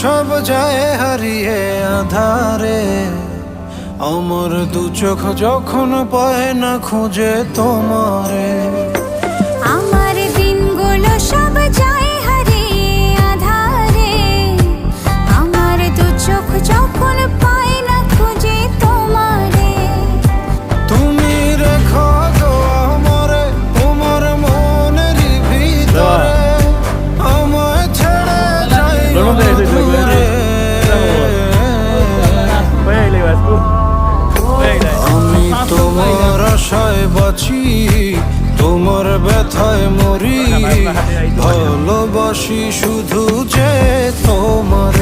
সব যায় হারিয়ে আধারে, আমার দু চোখ যখন পায় না খুঁজে তোমারে। আমার দিনগুলো সব যায় হারিয়ে আধারে, আমার দু চোখ যখন পায় না খুঁজে তোমারে। তুমি রেখো গো আমারে তোমার মনের ভিতরে, আমায় ছেড়ে যাই দূরে। আমি তোমার আশায় বাঁচি, তোমার ব্যথায় মরি, ভালোবাসি শুধু যে তোমার।